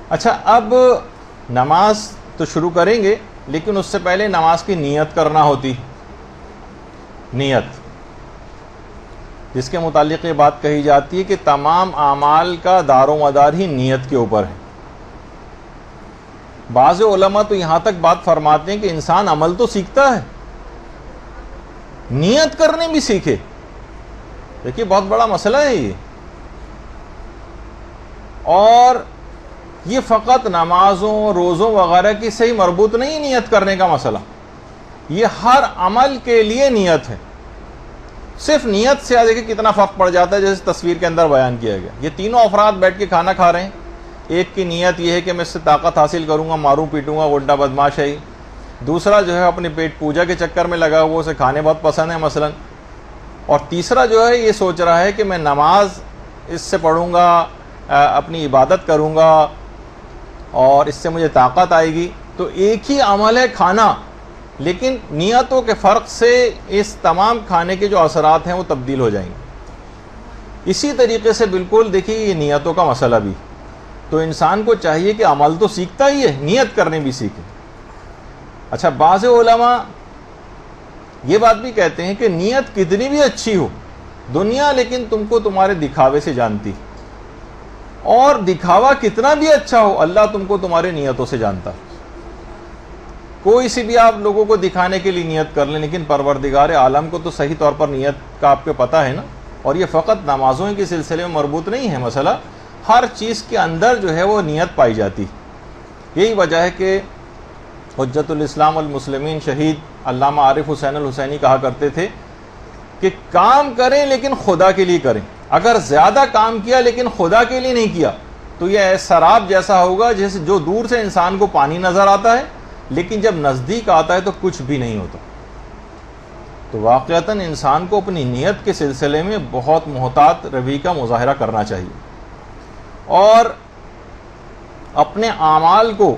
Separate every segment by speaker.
Speaker 1: اچھا، اب نماز تو شروع کریں گے، لیکن اس سے پہلے نماز کی نیت کرنا ہوتی. نیت جس کے متعلق یہ بات کہی جاتی ہے کہ تمام اعمال کا دار و مدار ہی نیت کے اوپر ہے. بعض علماء تو یہاں تک بات فرماتے ہیں کہ انسان عمل تو سیکھتا ہے، نیت کرنے بھی سیکھے. دیکھیے بہت بڑا مسئلہ ہے یہ. اور یہ فقط نمازوں روزوں وغیرہ کی سے ہی مربوط نہیں نیت کرنے کا مسئلہ، یہ ہر عمل کے لیے نیت ہے. صرف نیت سے دیکھیں کتنا فرق پڑ جاتا ہے، جیسے تصویر کے اندر بیان کیا گیا. یہ تینوں افراد بیٹھ کے کھانا کھا رہے ہیں. ایک کی نیت یہ ہے کہ میں اس سے طاقت حاصل کروں گا، ماروں پیٹوں گا، غنڈہ بدماش ہے. دوسرا جو ہے اپنے پیٹ پوجا کے چکر میں لگا ہوا، اسے کھانے بہت پسند ہے مثلا. اور تیسرا جو ہے یہ سوچ رہا ہے کہ میں نماز اس سے پڑھوں گا، اپنی عبادت کروں گا اور اس سے مجھے طاقت آئے گی. تو ایک ہی عمل ہے کھانا، لیکن نیتوں کے فرق سے اس تمام کھانے کے جو اثرات ہیں وہ تبدیل ہو جائیں گے. اسی طریقے سے بالکل دیکھیے یہ نیتوں کا مسئلہ بھی. تو انسان کو چاہیے کہ عمل تو سیکھتا ہی ہے، نیت کرنے بھی سیکھے. اچھا، بعض علماء یہ بات بھی کہتے ہیں کہ نیت کتنی بھی اچھی ہو دنیا لیکن تم کو تمہارے دکھاوے سے جانتی، اور دکھاوا کتنا بھی اچھا ہو اللہ تم کو تمہارے نیتوں سے جانتا. کوئی سی بھی آپ لوگوں کو دکھانے کے لیے نیت کر لیں، لیکن پروردگار عالم کو تو صحیح طور پر نیت کا آپ کو پتہ ہے نا. اور یہ فقط نمازوں کے سلسلے میں مربوط نہیں ہے مسئلہ، ہر چیز کے اندر جو ہے وہ نیت پائی جاتی. یہی وجہ ہے کہ حجت الاسلام والمسلمین شہید علامہ عارف حسین الحسینی کہا کرتے تھے کہ کام کریں لیکن خدا کے لیے کریں. اگر زیادہ کام کیا لیکن خدا کے لیے نہیں کیا تو یہ سراب جیسا ہوگا جیسے جو دور سے انسان کو پانی نظر آتا ہے لیکن جب نزدیک آتا ہے تو کچھ بھی نہیں ہوتا. تو واقعتاً انسان کو اپنی نیت کے سلسلے میں بہت محتاط روی کا مظاہرہ کرنا چاہیے، اور اپنے اعمال کو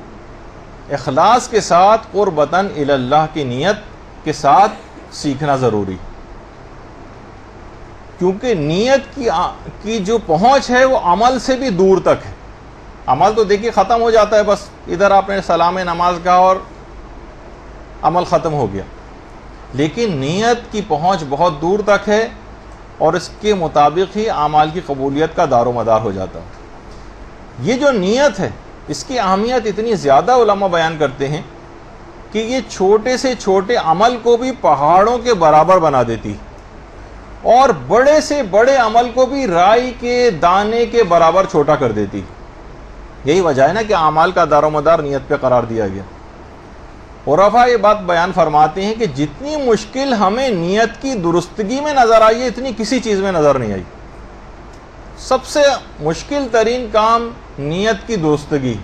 Speaker 1: اخلاص کے ساتھ قربتاً الی اللہ کی نیت کے ساتھ سیکھنا ضروری. کیونکہ نیت کی جو پہنچ ہے وہ عمل سے بھی دور تک ہے. عمل تو دیکھیے ختم ہو جاتا ہے، بس ادھر آپ نے سلام نماز کہا اور عمل ختم ہو گیا. لیکن نیت کی پہنچ بہت دور تک ہے، اور اس کے مطابق ہی اعمال کی قبولیت کا دار و مدار ہو جاتا ہے. یہ جو نیت ہے اس کی اہمیت اتنی زیادہ علماء بیان کرتے ہیں کہ یہ چھوٹے سے چھوٹے عمل کو بھی پہاڑوں کے برابر بنا دیتی، اور بڑے سے بڑے عمل کو بھی رائی کے دانے کے برابر چھوٹا کر دیتی. یہی وجہ ہے نا کہ اعمال کا دار و مدار نیت پہ قرار دیا گیا. عرفاء یہ بات بیان فرماتے ہیں کہ جتنی مشکل ہمیں نیت کی درستگی میں نظر آئی ہے اتنی کسی چیز میں نظر نہیں آئی. سب سے مشکل ترین کام نیت کی درستگی.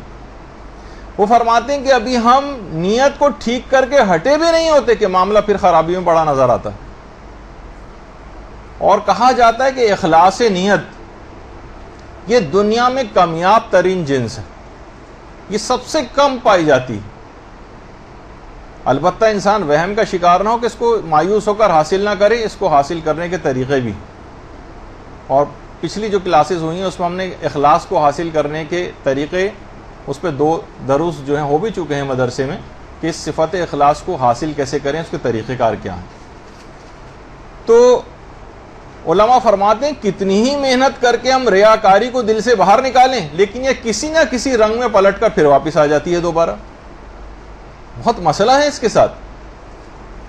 Speaker 1: وہ فرماتے ہیں کہ ابھی ہم نیت کو ٹھیک کر کے ہٹے بھی نہیں ہوتے کہ معاملہ پھر خرابی میں بڑا نظر آتا ہے. اور کہا جاتا ہے کہ اخلاص نیت یہ دنیا میں کامیاب ترین جنس ہے، یہ سب سے کم پائی جاتی. البتہ انسان وہم کا شکار نہ ہو کہ اس کو مایوس ہو کر حاصل نہ کرے، اس کو حاصل کرنے کے طریقے بھی. اور پچھلی جو کلاسز ہوئی ہیں اس میں ہم نے اخلاص کو حاصل کرنے کے طریقے، اس پہ 2 دروس جو ہیں ہو بھی چکے ہیں مدرسے میں کہ اس صفت اخلاص کو حاصل کیسے کریں، اس کے طریقہ کار کیا ہیں. تو علماء فرماتے ہیں کتنی ہی محنت کر کے ہم ریاکاری کو دل سے باہر نکالیں لیکن یہ کسی نہ کسی رنگ میں پلٹ کر پھر واپس آ جاتی ہے دوبارہ. بہت مسئلہ ہے اس کے ساتھ.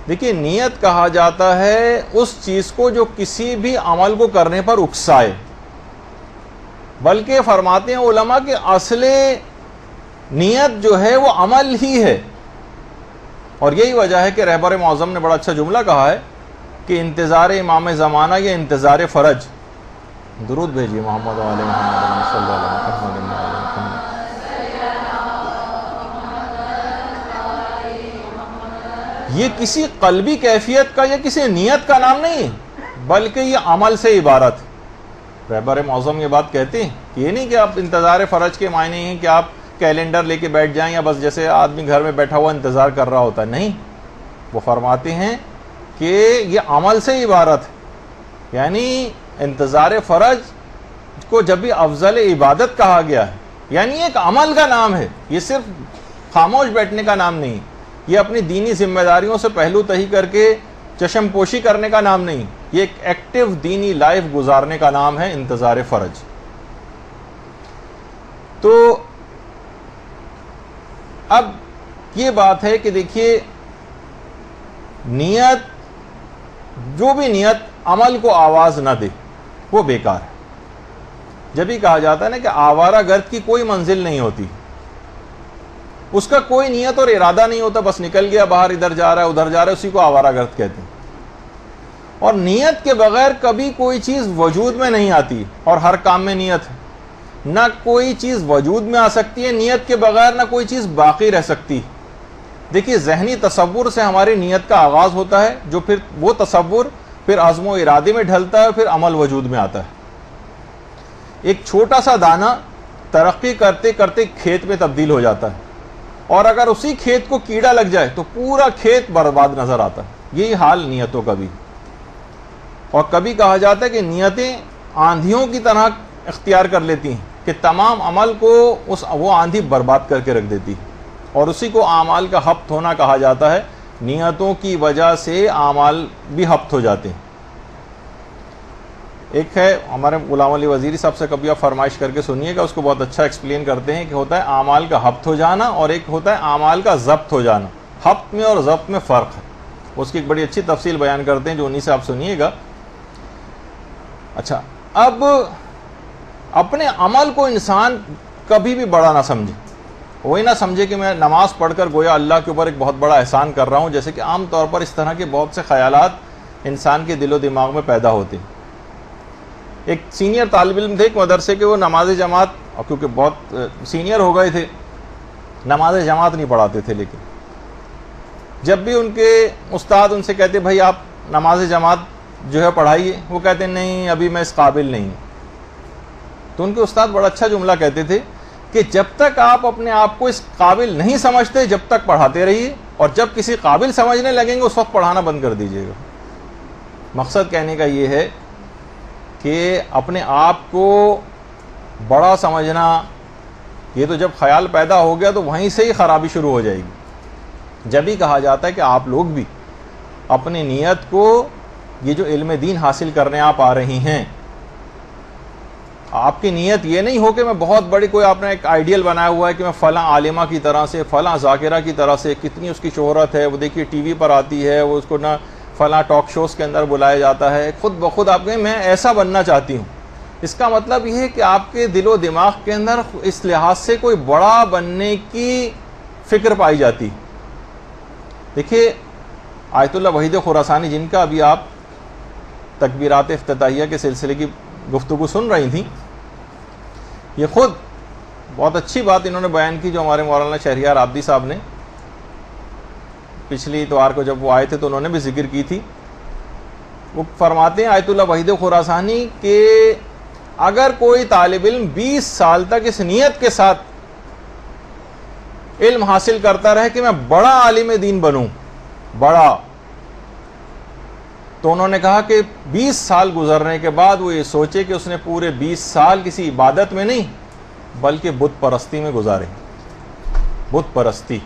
Speaker 1: دیکھیے نیت کہا جاتا ہے اس چیز کو جو کسی بھی عمل کو کرنے پر اکسائے، بلکہ فرماتے ہیں علماء کہ اصل نیت جو ہے وہ عمل ہی ہے. اور یہی وجہ ہے کہ رہبر معظم نے بڑا اچھا جملہ کہا ہے کہ انتظار امام زمانہ یا انتظار فرج. درود بھیجیے محمد و آل محمد صلی اللہ علیہ وسلم. یہ کسی قلبی کیفیت کا یا کسی نیت کا نام نہیں بلکہ یہ عمل سے عبارت. رہبر معظم یہ بات کہتے ہیں کہ یہ نہیں کہ آپ انتظار فرج کے معنی ہیں کہ آپ کیلنڈر لے کے بیٹھ جائیں یا بس جیسے آدمی گھر میں بیٹھا ہوا انتظار کر رہا ہوتا ہے. نہیں، وہ فرماتے ہیں کہ یہ عمل سے عبارت ہے. یعنی انتظار فرج کو جب بھی افضل عبادت کہا گیا ہے یعنی ایک عمل کا نام ہے، یہ صرف خاموش بیٹھنے کا نام نہیں، یہ اپنی دینی ذمہ داریوں سے پہلو تہی کر کے چشم پوشی کرنے کا نام نہیں، یہ ایک ایکٹیو دینی لائف گزارنے کا نام ہے انتظار فرج۔ تو اب یہ بات ہے کہ دیکھیے، نیت، جو بھی نیت عمل کو آواز نہ دے وہ بیکار ہے۔ جب ہی کہا جاتا ہے نا کہ آوارہ گرد کی کوئی منزل نہیں ہوتی، اس کا کوئی نیت اور ارادہ نہیں ہوتا، بس نکل گیا باہر، ادھر جا رہا ہے ادھر جا رہا ہے، اسی کو آوارہ گرد کہتے ہیں۔ اور نیت کے بغیر کبھی کوئی چیز وجود میں نہیں آتی، اور ہر کام میں نیت ہے۔ نہ کوئی چیز وجود میں آ سکتی ہے نیت کے بغیر، نہ کوئی چیز باقی رہ سکتی۔ دیکھیے، ذہنی تصور سے ہماری نیت کا آغاز ہوتا ہے، جو پھر وہ تصور پھر عزم و ارادے میں ڈھلتا ہے، پھر عمل وجود میں آتا ہے۔ ایک چھوٹا سا دانہ ترقی کرتے کرتے کھیت میں تبدیل ہو جاتا ہے، اور اگر اسی کھیت کو کیڑا لگ جائے تو پورا کھیت برباد نظر آتا ہے۔ یہی حال نیتوں کا بھی۔ اور کبھی کہا جاتا ہے کہ نیتیں آندھیوں کی طرح اختیار کر لیتی ہیں کہ تمام عمل کو وہ آندھی برباد کر کے رکھ دیتی ہے، اور اسی کو اعمال کا ہفت ہونا کہا جاتا ہے۔ نیتوں کی وجہ سے اعمال بھی ہفت ہو جاتے ہیں۔ ایک ہے ہمارے غلام علی وزیری صاحب سے، کبھی آپ فرمائش کر کے سنیے گا، اس کو بہت اچھا ایکسپلین کرتے ہیں کہ ہوتا ہے اعمال کا ہفت ہو جانا، اور ایک ہوتا ہے اعمال کا ضبط ہو جانا۔ ہفت میں اور ضبط میں فرق ہے، اس کی ایک بڑی اچھی تفصیل بیان کرتے ہیں جو انہی سے آپ سنیے گا۔ اچھا، اب اپنے عمل کو انسان کبھی بھی بڑا نہ سمجھے، وہی نہ سمجھے کہ میں نماز پڑھ کر گویا اللہ کے اوپر ایک بہت بڑا احسان کر رہا ہوں، جیسے کہ عام طور پر اس طرح کے بہت سے خیالات انسان کے دل و دماغ میں پیدا ہوتے ہیں۔ ایک سینئر طالب علم تھے ایک مدرسے کے، وہ نماز جماعت، کیونکہ بہت سینئر ہو گئے تھے، نماز جماعت نہیں پڑھاتے تھے، لیکن جب بھی ان کے استاد ان سے کہتے بھائی آپ نماز جماعت جو ہے پڑھائیے، وہ کہتے نہیں ابھی میں اس قابل نہیں ہوں۔ تو ان کے استاد بڑا اچھا جملہ کہتے تھے کہ جب تک آپ اپنے آپ کو اس قابل نہیں سمجھتے جب تک پڑھاتے رہیے، اور جب کسی قابل سمجھنے لگیں گے اس وقت پڑھانا بند کر دیجیے گا۔ مقصد کہنے کا یہ ہے کہ اپنے آپ کو بڑا سمجھنا، یہ تو جب خیال پیدا ہو گیا تو وہیں سے ہی خرابی شروع ہو جائے گی۔ جب ہی کہا جاتا ہے کہ آپ لوگ بھی اپنی نیت کو، یہ جو علم دین حاصل کرنے آپ آ رہی ہیں، آپ کی نیت یہ نہیں ہو کہ میں بہت بڑی کوئی آپ نے ایک آئیڈیل بنایا ہوا ہے کہ میں فلاں عالمہ کی طرح سے، فلاں ذاکرہ کی طرح سے، کتنی اس کی شہرت ہے، وہ دیکھیے ٹی وی پر آتی ہے، وہ اس کو نہ فلاں ٹاک شوز کے اندر بلایا جاتا ہے، خود بخود آپ کہیں میں ایسا بننا چاہتی ہوں۔ اس کا مطلب یہ ہے کہ آپ کے دل و دماغ کے اندر اس لحاظ سے کوئی بڑا بننے کی فکر پائی جاتی۔ دیکھیے، آیت اللہ وحید خراسانی، جن کا ابھی آپ تکبیرات افتتاحیہ کے سلسلے کی گفتگو سن رہی تھیں، یہ خود بہت اچھی بات انہوں نے بیان کی جو ہمارے مولانا شہریار عابدی صاحب نے پچھلی اتوار کو جب وہ آئے تھے تو انہوں نے بھی ذکر کی تھی۔ وہ فرماتے ہیں آیت اللہ وحید خراسانی کہ اگر کوئی طالب علم 20 سال تک اس نیت کے ساتھ علم حاصل کرتا رہے کہ میں بڑا عالم دین بنوں، بڑا، تو انہوں نے کہا کہ 20 سال گزرنے کے بعد وہ یہ سوچے کہ اس نے پورے 20 سال کسی عبادت میں نہیں بلکہ بت پرستی میں گزارے۔ بت پرستی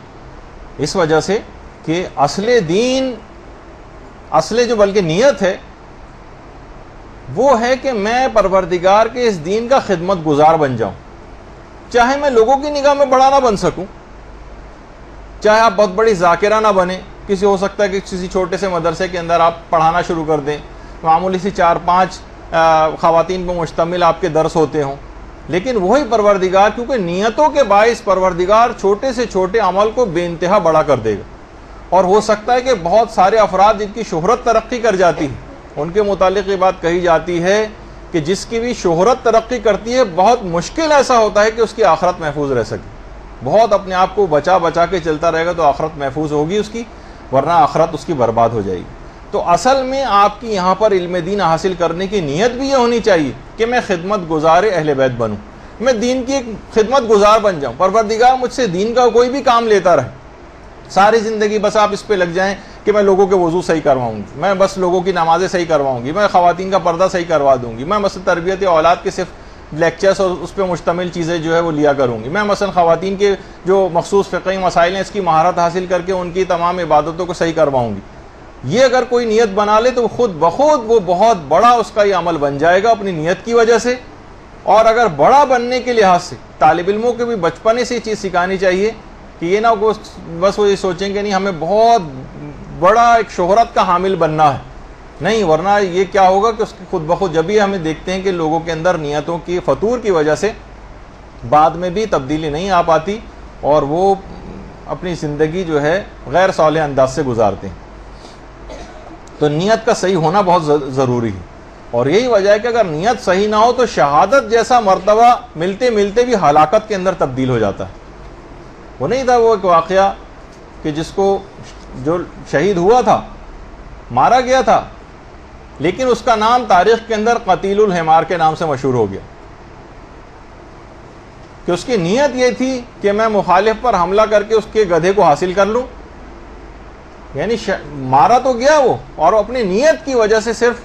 Speaker 1: اس وجہ سے کہ اصل دین، اصل جو بلکہ نیت ہے وہ ہے کہ میں پروردگار کے اس دین کا خدمت گزار بن جاؤں، چاہے میں لوگوں کی نگاہ میں بڑا نہ بن سکوں، چاہے آپ بہت بڑی ذاکرہ نہ بنے، کسی ہو سکتا ہے کہ کسی چھوٹے سے مدرسے کے اندر آپ پڑھانا شروع کر دیں، معمولی سی 4-5 خواتین پر مشتمل آپ کے درس ہوتے ہوں، لیکن وہی پروردگار، کیونکہ نیتوں کے باعث پروردگار چھوٹے سے چھوٹے عمل کو بے انتہا بڑا کر دے گا۔ اور ہو سکتا ہے کہ بہت سارے افراد جن کی شہرت ترقی کر جاتی ہے، ان کے متعلق یہ بات کہی جاتی ہے کہ جس کی بھی شہرت ترقی کرتی ہے بہت مشکل ایسا ہوتا ہے کہ اس کی آخرت محفوظ رہ سکے، بہت اپنے آپ کو بچا بچا کے چلتا رہے گا تو آخرت محفوظ ہوگی اس کی، ورنہ آخرت اس کی برباد ہو جائے گی۔ تو اصل میں آپ کی یہاں پر علم دین حاصل کرنے کی نیت بھی یہ ہونی چاہیے کہ میں خدمت گزار اہل بیت بنوں، میں دین کی ایک خدمت گزار بن جاؤں، پروردگار مجھ سے دین کا کوئی بھی کام لیتا رہے، ساری زندگی بس آپ اس پہ لگ جائیں کہ میں لوگوں کے وضو صحیح کرواؤں گی، میں بس لوگوں کی نمازیں صحیح کرواؤں گی، میں خواتین کا پردہ صحیح کروا دوں گی، میں بس تربیت اولاد کے صرف لیکچرز اور اس پہ مشتمل چیزیں جو ہے وہ لیا کروں گی. میں مثلا خواتین کے جو مخصوص فقہی مسائل ہیں اس کی مہارت حاصل کر کے ان کی تمام عبادتوں کو صحیح کرواؤں گی. یہ اگر کوئی نیت بنا لے تو خود بخود وہ بہت بڑا اس کا یہ عمل بن جائے گا اپنی نیت کی وجہ سے. اور اگر بڑا بننے کے لحاظ سے طالب علموں کے بھی بچپنے سے یہ چیز سکھانی چاہیے کہ یہ نہ بس وہ یہ سوچیں کہ نہیں ہمیں بہت بڑا ایک شہرت کا حامل بننا ہے. نہیں، ورنہ یہ کیا ہوگا کہ اس کی خود بخود جب ہی ہمیں دیکھتے ہیں کہ لوگوں کے اندر نیتوں کی فطور کی وجہ سے بعد میں بھی تبدیلی نہیں آ پاتی اور وہ اپنی زندگی جو ہے غیر صالح انداز سے گزارتے ہیں. تو نیت کا صحیح ہونا بہت ضروری ہے. اور یہی وجہ ہے کہ اگر نیت صحیح نہ ہو تو شہادت جیسا مرتبہ ملتے ملتے بھی ہلاکت کے اندر تبدیل ہو جاتا ہے. وہ نہیں تھا وہ ایک واقعہ کہ جس کو جو شہید ہوا تھا، مارا گیا تھا، لیکن اس کا نام تاریخ کے اندر قتیل الحمار کے نام سے مشہور ہو گیا کہ اس کی نیت یہ تھی کہ میں مخالف پر حملہ کر کے اس کے گدھے کو حاصل کر لوں. یعنی مارا تو گیا وہ، اور اپنی نیت کی وجہ سے صرف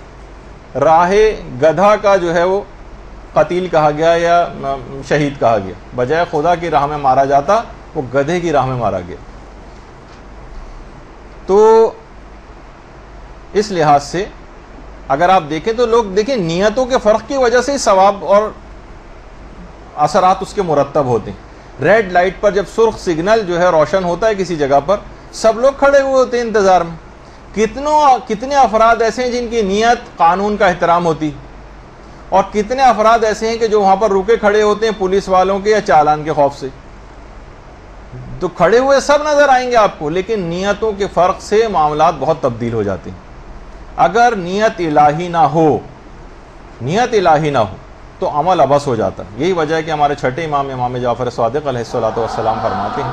Speaker 1: راہ گدھا کا جو ہے وہ قتیل کہا گیا یا شہید کہا گیا. بجائے خدا کی راہ میں مارا جاتا وہ گدھے کی راہ میں مارا گیا. تو اس لحاظ سے اگر آپ دیکھیں تو لوگ دیکھیں نیتوں کے فرق کی وجہ سے ہی ثواب اور اثرات اس کے مرتب ہوتے ہیں. ریڈ لائٹ پر جب سرخ سگنل جو ہے روشن ہوتا ہے کسی جگہ پر، سب لوگ کھڑے ہوئے ہوتے ہیں انتظار میں. کتنے افراد ایسے ہیں جن کی نیت قانون کا احترام ہوتی، اور کتنے افراد ایسے ہیں کہ جو وہاں پر رکے کھڑے ہوتے ہیں پولیس والوں کے یا چالان کے خوف سے. تو کھڑے ہوئے سب نظر آئیں گے آپ کو، لیکن نیتوں کے فرق سے معاملات بہت تبدیل ہو جاتے ہیں. اگر نیت الہی نہ ہو تو عمل عبث ہو جاتا ہے. یہی وجہ ہے کہ ہمارے چھٹے امام جعفر صادق علیہ الصلوۃ والسلام فرماتے ہیں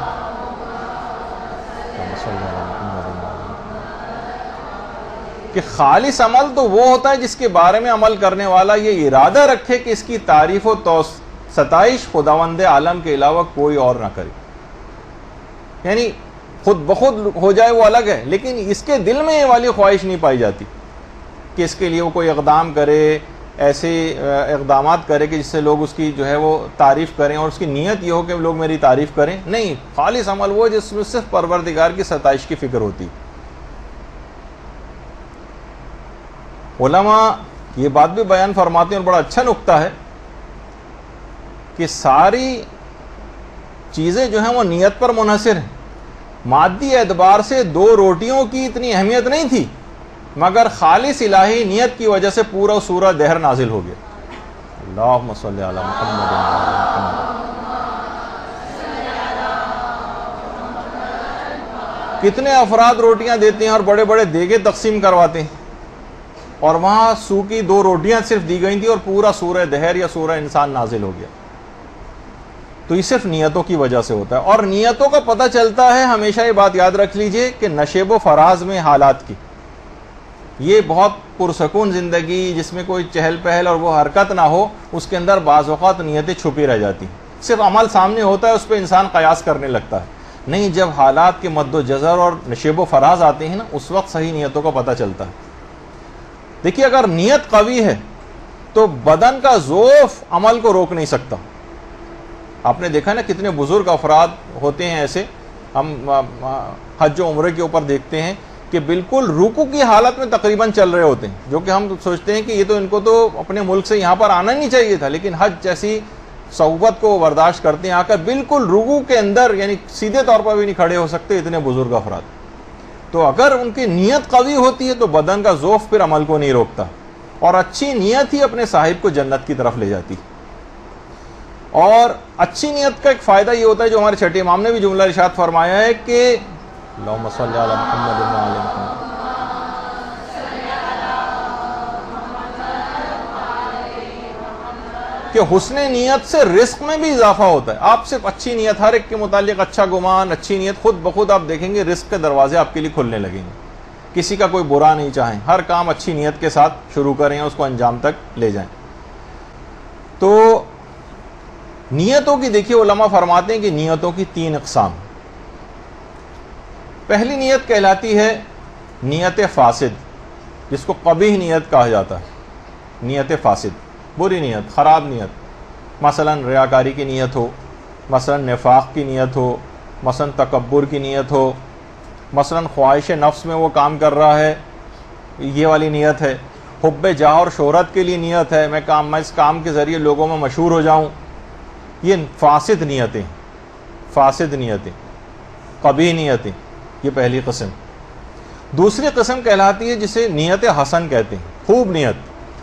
Speaker 1: کہ خالص عمل تو وہ ہوتا ہے جس کے بارے میں عمل کرنے والا یہ ارادہ رکھے کہ اس کی تعریف و ستائش خداوند عالم کے علاوہ کوئی اور نہ کرے. یعنی خود بخود ہو جائے وہ الگ ہے، لیکن اس کے دل میں یہ والی خواہش نہیں پائی جاتی کہ اس کے لیے وہ کوئی اقدام کرے، ایسے اقدامات کرے کہ جس سے لوگ اس کی جو ہے وہ تعریف کریں اور اس کی نیت یہ ہو کہ لوگ میری تعریف کریں. نہیں، خالص عمل وہ جس میں صرف پروردگار کی ستائش کی فکر ہوتی. علماء یہ بات بھی بیان فرماتے ہیں اور بڑا اچھا نقطہ ہے کہ ساری چیزیں جو ہیں وہ نیت پر منحصر ہیں. مادی اعتبار سے 2 روٹیوں کی اتنی اہمیت نہیں تھی، مگر خالص الہی نیت کی وجہ سے پورا سورہ دہر نازل ہو گیا. اللہم صلی علی محمد. کتنے افراد روٹیاں دیتے ہیں اور بڑے بڑے دیگے تقسیم کرواتے ہیں، اور وہاں سو کی 2 روٹیاں صرف دی گئی تھیں اور پورا سورہ دہر یا سورہ انسان نازل ہو گیا. تو یہ صرف نیتوں کی وجہ سے ہوتا ہے. اور نیتوں کا پتہ چلتا ہے، ہمیشہ یہ بات یاد رکھ لیجئے کہ نشیب و فراز میں حالات کی، یہ بہت پرسکون زندگی جس میں کوئی چہل پہل اور وہ حرکت نہ ہو، اس کے اندر بعض اوقات نیتیں چھپی رہ جاتی ہیں. صرف عمل سامنے ہوتا ہے، اس پہ انسان قیاس کرنے لگتا ہے. نہیں، جب حالات کے مد و جزر اور نشیب و فراز آتے ہیں نا، اس وقت صحیح نیتوں کا پتہ چلتا ہے. دیکھیے اگر نیت قوی ہے تو بدن کا ضعف عمل کو روک نہیں سکتا. آپ نے دیکھا نا کتنے بزرگ افراد ہوتے ہیں ایسے، ہم حج و عمرے کے اوپر دیکھتے ہیں کہ بالکل رکوع کی حالت میں تقریباً چل رہے ہوتے ہیں، جو کہ ہم سوچتے ہیں کہ یہ تو ان کو تو اپنے ملک سے یہاں پر آنا نہیں چاہیے تھا، لیکن حج جیسی صعوبت کو برداشت کرتے ہیں آ کر بالکل رکوع کے اندر، یعنی سیدھے طور پر بھی نہیں کھڑے ہو سکتے اتنے بزرگ افراد. تو اگر ان کی نیت قوی ہوتی ہے تو بدن کا ضعف پھر عمل کو نہیں روکتا، اور اچھی نیت ہی اپنے صاحب کو جنت کی طرف لے جاتی. اور اچھی نیت کا ایک فائدہ یہ ہوتا ہے جو ہمارے چھٹے امام نے بھی جملہ ارشاد فرمایا ہے کہ اللہم صلی علی محمد و علی محمد، کہ حسن نیت سے رزق میں بھی اضافہ ہوتا ہے. آپ صرف اچھی نیت، ہر ایک کے متعلق اچھا گمان، اچھی نیت، خود بخود آپ دیکھیں گے رزق کے دروازے آپ کے لیے کھلنے لگیں گے. کسی کا کوئی برا نہیں چاہیں، ہر کام اچھی نیت کے ساتھ شروع کریں، اس کو انجام تک لے جائیں. تو نیتوں کی دیکھیے علماء فرماتے ہیں کہ نیتوں کی 3 اقسام. پہلی نیت کہلاتی ہے نیت فاسد، جس کو قبیح نیت کہا جاتا ہے. نیت فاسد، بری نیت، خراب نیت. مثلا ریاکاری کی نیت ہو، مثلا نفاق کی نیت ہو، مثلا تکبر کی نیت ہو، مثلا خواہش نفس میں وہ کام کر رہا ہے، یہ والی نیت ہے، حب جاہ اور شہرت کے لیے نیت ہے، میں اس کام کے ذریعے لوگوں میں مشہور ہو جاؤں، یہ فاسد نیتیں، فاسد نیتیں، قبیح نیتیں، یہ پہلی قسم۔ دوسری قسم کہلاتی ہے جسے نیت حسن کہتے ہیں، خوب نیت،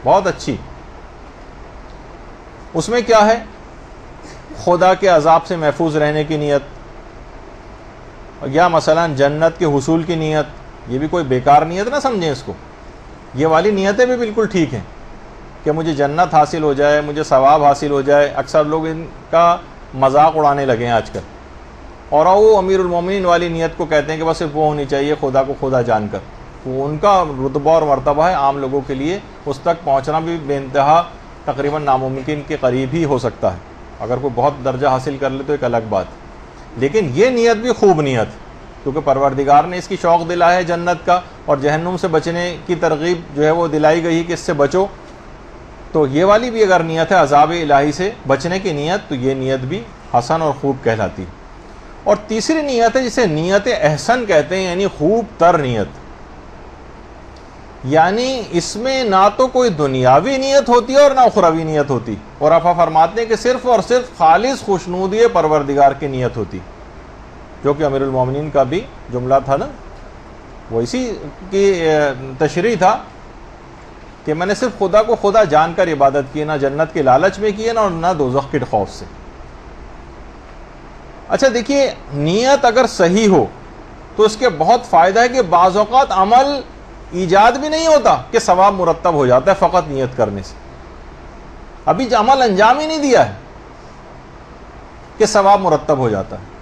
Speaker 1: بہت اچھی۔ اس میں کیا ہے؟ خدا کے عذاب سے محفوظ رہنے کی نیت، یا مثلا جنت کے حصول کی نیت۔ یہ بھی کوئی بیکار نیت نہ سمجھیں اس کو، یہ والی نیتیں بھی بالکل ٹھیک ہیں کہ مجھے جنت حاصل ہو جائے، مجھے ثواب حاصل ہو جائے۔ اکثر لوگ ان کا مذاق اڑانے لگے ہیں آج کل، اور وہ امیر المومنین والی نیت کو کہتے ہیں کہ بس صرف وہ ہونی چاہیے خدا کو خدا جان کر۔ تو ان کا رتبہ اور مرتبہ ہے، عام لوگوں کے لیے اس تک پہنچنا بھی بے انتہا تقریباً ناممکن کے قریب ہی ہو سکتا ہے۔ اگر کوئی بہت درجہ حاصل کر لے تو ایک الگ بات، لیکن یہ نیت بھی خوب نیت، کیونکہ پروردگار نے اس کی شوق دلا ہے جنت کا، اور جہنم سے بچنے کی ترغیب جو ہے وہ دلائی گئی کہ اس سے بچو۔ تو یہ والی بھی اگر نیت ہے عذاب الہی سے بچنے کی نیت، تو یہ نیت بھی حسن اور خوب کہلاتی۔ اور تیسری نیت ہے جسے نیت احسن کہتے ہیں، یعنی خوب تر نیت، یعنی اس میں نہ تو کوئی دنیاوی نیت ہوتی ہے اور نہ اخروی نیت ہوتی، اور آپ فرماتے ہیں کہ صرف اور صرف خالص خوشنودی پروردگار کی نیت ہوتی، جو کہ امیر المومنین کا بھی جملہ تھا نا، وہ اسی کی تشریح تھا کہ میں نے صرف خدا کو خدا جان کر عبادت کی، نہ جنت کے لالچ میں کی ہے نہ دوزخ کے خوف سے۔ اچھا دیکھیے، نیت اگر صحیح ہو تو اس کے بہت فائدہ ہے کہ بعض اوقات عمل ایجاد بھی نہیں ہوتا کہ ثواب مرتب ہو جاتا ہے فقط نیت کرنے سے، ابھی عمل انجام ہی نہیں دیا ہے کہ ثواب مرتب ہو جاتا ہے۔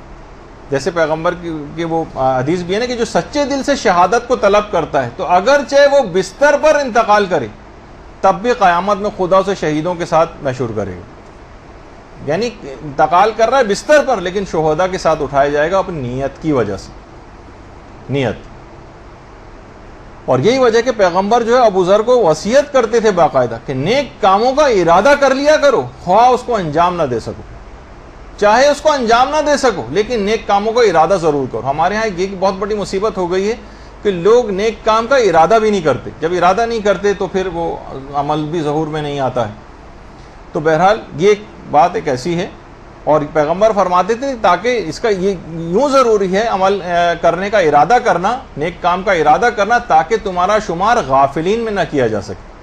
Speaker 1: جیسے پیغمبر کی وہ حدیث بھی ہے نا کہ جو سچے دل سے شہادت کو طلب کرتا ہے تو اگرچہ وہ بستر پر انتقال کرے تب بھی قیامت میں خدا اسے شہیدوں کے ساتھ محشور کرے گا۔ یعنی انتقال کر رہا ہے بستر پر، لیکن شہداء کے ساتھ اٹھایا جائے گا اپنی نیت کی وجہ سے، نیت۔ اور یہی وجہ کہ پیغمبر جو ہے ابو ذر کو وصیت کرتے تھے باقاعدہ کہ نیک کاموں کا ارادہ کر لیا کرو، خواہ اس کو انجام نہ دے سکو، چاہے اس کو انجام نہ دے سکو لیکن نیک کاموں کا ارادہ ضرور کرو۔ ہمارے ہاں ایک بہت بڑی مصیبت ہو گئی ہے کہ لوگ نیک کام کا ارادہ بھی نہیں کرتے، جب ارادہ نہیں کرتے تو پھر وہ عمل بھی ظہور میں نہیں آتا ہے۔ تو بہرحال یہ ایک بات ایک ایسی ہے، اور پیغمبر فرماتے تھے تاکہ اس کا یہ یوں ضروری ہے عمل کرنے کا ارادہ کرنا، نیک کام کا ارادہ کرنا، تاکہ تمہارا شمار غافلین میں نہ کیا جا سکے۔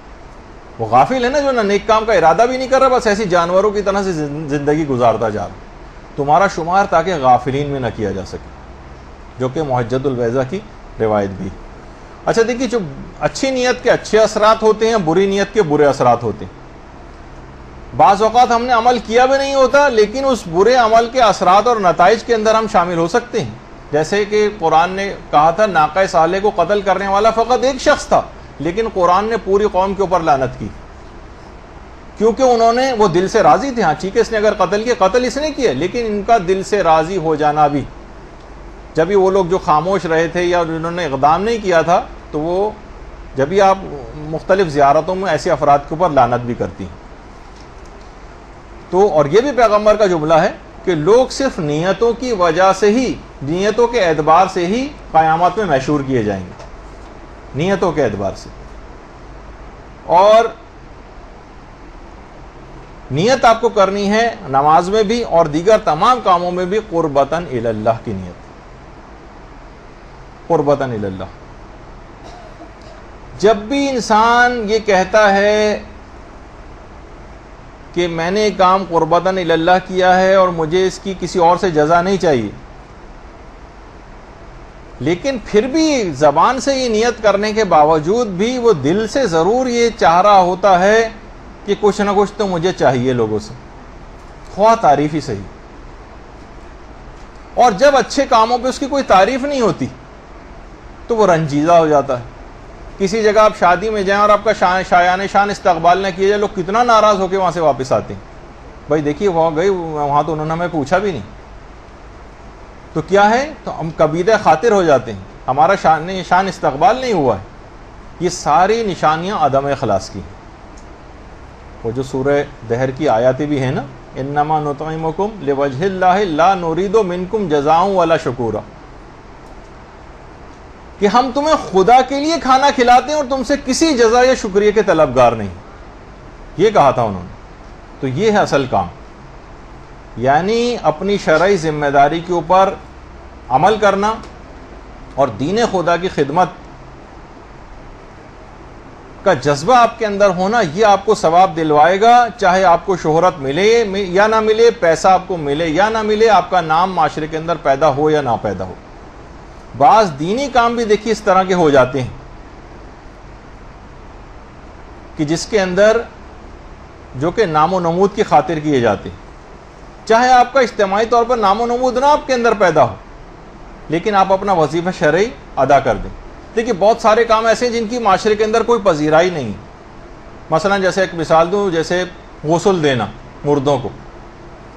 Speaker 1: وہ غافل ہے نا جو نہ نیک کام کا ارادہ بھی نہیں کر رہا، بس ایسی جانوروں کی طرح سے زندگی گزارتا جا رہا، تمہارا شمار تاکہ غافلین میں نہ کیا جا سکے، جو کہ محجت الویزہ کی روایت بھی۔ اچھا دیکھیے، جو اچھی نیت کے اچھے اثرات ہوتے ہیں، بری نیت کے برے اثرات ہوتے ہیں۔ بعض اوقات ہم نے عمل کیا بھی نہیں ہوتا لیکن اس برے عمل کے اثرات اور نتائج کے اندر ہم شامل ہو سکتے ہیں، جیسے کہ قرآن نے کہا تھا ناقہ صالح کو قتل کرنے والا فقط ایک شخص تھا، لیکن قرآن نے پوری قوم کے اوپر لعنت کی، کیونکہ انہوں نے وہ دل سے راضی تھے، ہاں ٹھیک ہے اس نے اگر قتل کیا، قتل اس نے کیا، لیکن ان کا دل سے راضی ہو جانا بھی، جبھی وہ لوگ جو خاموش رہے تھے یا جنہوں نے اقدام نہیں کیا تھا، تو وہ جبھی آپ مختلف زیارتوں میں ایسے افراد کے اوپر لعنت بھی کرتی ہیں۔ تو اور یہ بھی پیغمبر کا جملہ ہے کہ لوگ صرف نیتوں کی وجہ سے ہی، نیتوں کے اعتبار سے ہی قیامت میں محشور کیے جائیں گے، نیتوں کے اعتبار سے۔ اور نیت آپ کو کرنی ہے نماز میں بھی اور دیگر تمام کاموں میں بھی قربتاً الی اللہ کی نیت، قربتاً الی اللہ۔ جب بھی انسان یہ کہتا ہے کہ میں نے ایک کام قربتاً الی اللہ کیا ہے اور مجھے اس کی کسی اور سے جزا نہیں چاہیے، لیکن پھر بھی زبان سے یہ نیت کرنے کے باوجود بھی وہ دل سے ضرور یہ چاہ رہا ہوتا ہے کہ کچھ نہ کچھ تو مجھے چاہیے لوگوں سے، خواہ تعریف ہی صحیح۔ اور جب اچھے کاموں پہ اس کی کوئی تعریف نہیں ہوتی تو وہ رنجیدہ ہو جاتا ہے۔ کسی جگہ آپ شادی میں جائیں اور آپ کا شایان شان استقبال نہ کیا جائے، لوگ کتنا ناراض ہو کے وہاں سے واپس آتے ہیں، بھائی دیکھیے وہاں گئی، وہاں تو انہوں نے ہمیں پوچھا بھی نہیں، تو کیا ہے، تو ہم کبیدہ خاطر ہو جاتے ہیں، ہمارا شان استقبال نہیں ہوا ہے۔ یہ ساری نشانیاں عدم اخلاص کی ہیں۔ وہ جو سورہ دہر کی آیاتیں بھی ہیں نا انما نطعمکم لوجہ اللہ لا نرید منکم جزاء ولا شکورا، کہ ہم تمہیں خدا کے لیے کھانا کھلاتے ہیں اور تم سے کسی جزا یا شکریہ کے طلبگار نہیں، یہ کہا تھا انہوں نے۔ تو یہ ہے اصل کام، یعنی اپنی شرعی ذمہ داری کے اوپر عمل کرنا اور دین خدا کی خدمت کا جذبہ آپ کے اندر ہونا، یہ آپ کو ثواب دلوائے گا، چاہے آپ کو شہرت ملے یا نہ ملے، پیسہ آپ کو ملے یا نہ ملے، آپ کا نام معاشرے کے اندر پیدا ہو یا نہ پیدا ہو۔ بعض دینی کام بھی دیکھیے اس طرح کے ہو جاتے ہیں کہ جس کے اندر جو کہ نام و نمود کی خاطر کیے جاتے ہیں، چاہے آپ کا اجتماعی طور پر نام و نمود نہ آپ کے اندر پیدا ہو، لیکن آپ اپنا وظیفہ شرعی ادا کر دیں۔ دیکھیے بہت سارے کام ایسے ہیں جن کی معاشرے کے اندر کوئی پذیرائی نہیں، مثلا جیسے ایک مثال دوں، جیسے غسل دینا مردوں کو،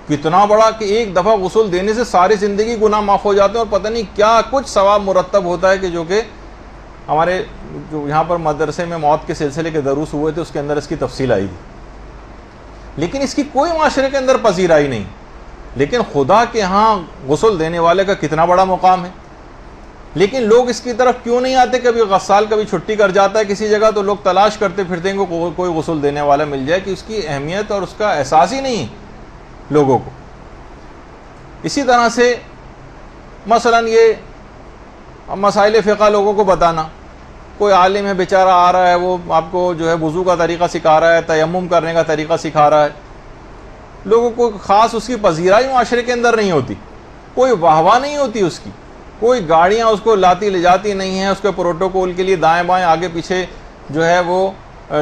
Speaker 1: کتنا بڑا کہ ایک دفعہ غسل دینے سے ساری زندگی گناہ معاف ہو جاتے ہیں، اور پتہ نہیں کیا کچھ ثواب مرتب ہوتا ہے، کہ جو کہ ہمارے جو یہاں پر مدرسے میں موت کے سلسلے کے دروس ہوئے تھے اس کے اندر اس کی تفصیل آئی تھی، لیکن اس کی کوئی معاشرے کے اندر پذیرائی نہیں۔ لیکن خدا کے ہاں غسل دینے والے کا کتنا بڑا مقام ہے، لیکن لوگ اس کی طرف کیوں نہیں آتے؟ کبھی غسال کبھی چھٹی کر جاتا ہے کسی جگہ تو لوگ تلاش کرتے پھرتے ہیں کہ کوئی غسل دینے والا مل جائے، کہ اس کی اہمیت اور اس کا احساس ہی نہیں ہے لوگوں کو۔ اسی طرح سے مثلا یہ مسائل فقہ لوگوں کو بتانا، کوئی عالم ہے بیچارہ آ رہا ہے، وہ آپ کو جو ہے وضو کا طریقہ سکھا رہا ہے، تیمم کرنے کا طریقہ سکھا رہا ہے، لوگوں کو خاص اس کی پذیرائی معاشرے کے اندر نہیں ہوتی، کوئی واہ واہ نہیں ہوتی اس کی، کوئی گاڑیاں اس کو لاتی لے جاتی نہیں ہیں، اس کے پروٹوکول کے لیے دائیں بائیں آگے پیچھے جو ہے وہ